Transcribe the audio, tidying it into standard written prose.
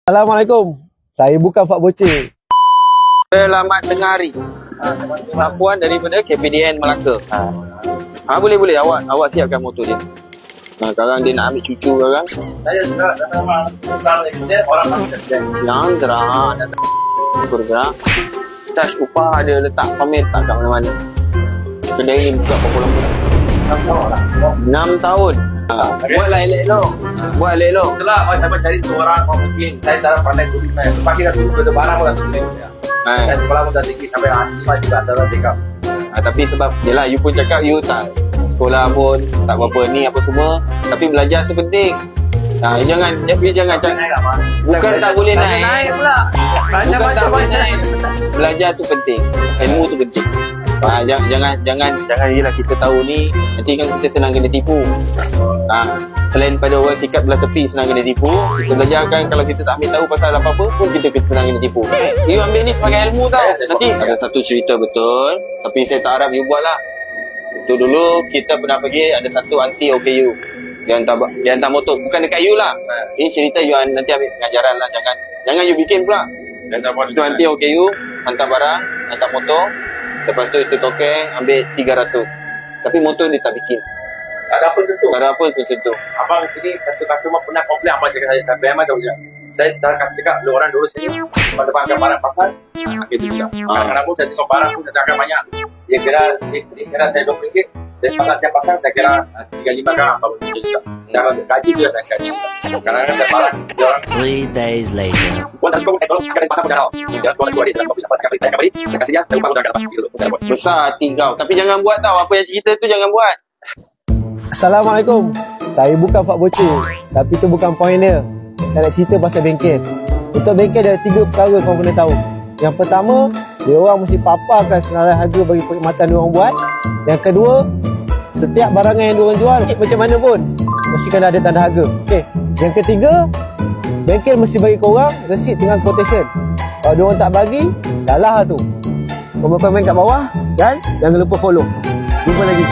Assalamualaikum. Saya bukan Fak Bocil. Selamat tengah hari. Sapuan daripada KPDN Melaka. Boleh awak siapkan motor dia. Sekarang dia nak ambil cucu sekarang. Saya sudah datang orang masuk Yang gerak bergerak. Tas upah ada letak pamit tak kat mana-mana. Kedai ni buka berapa lama dah? 6 tahun. Buatlah elok. Buat elok. Setelah saya cari seorang mungkin saya tak pandai tulis. Pagi dah tulis pada barang pun dah tulis. Dan sekolah pun dah tinggi sampai hati juga antara tiga. Tapi sebab yelah you pun cakap you tak sekolah pun tak berapa ni apa semua, tapi belajar tu penting. Jangan cakap bukan tak boleh naik pula. Bukan tak boleh naik. Belajar tu penting. Ilmu tu penting. Jangan yelah kita tahu ni nanti kan kita senang kena tipu. Selain pada orang sikap belah tepi senang kena tipu, kita belajarkan kalau kita tak ambil tahu pasal apa-apa pun kita senang kena tipu. You ambil ni sebagai ilmu tau. Nanti ada satu cerita betul, tapi saya tak harap you buat lah. Itu dulu kita pernah pergi ada satu anti OKU. Dia hantar motor, bukan dekat you lah. Ini cerita you nanti ambil pengajaran lah. Jangan you bikin pula. Itu anti OKU, hantar barang, hantar motor. Lepas tu itu token ambil 300. Tapi motor dia tak bikin. Tak ada apa sentuh. Abang sini satu customer pernah komplain abang cakap saya tapi memang tahu je. Saya dah cakap dua orang dulu sini pada bangsa barang pasal gitu juga. Kadang-kadang pun saya tengok barang pun saya banyak. Dia kira saya RM20. Dan pasal saya kira 35 gram apa pun juga. Cara gaji juga saya gaji. Kadang-kadang saya barang dia orang 3 days later. Pun tak cukup tolong kadang pasal pun dah. Dia keluar dia dalam mobil dapat kembali. Saya kasih dia saya ubah udah dapat gitu. Besar hati kau. Tapi jangan buat tau apa yang cerita tu jangan buat. Assalamualaikum. Saya bukan Fak Bocil, tapi tu bukan point dia. Saya nak cerita pasal bengkel. Untuk bengkel ada 3 perkara kau kena tahu. Yang pertama, dia orang mesti paparkan senarai harga bagi perkhidmatan dia orang buat. Yang kedua, setiap barangan yang dia orang jual macam mana pun mesti kena ada tanda harga. Okey. Yang ketiga, bengkel mesti bagi korang resit dengan quotation. Kalau dia orang tak bagi, salah lah tu. Komen-komen kat bawah dan jangan lupa follow. Jumpa lagi.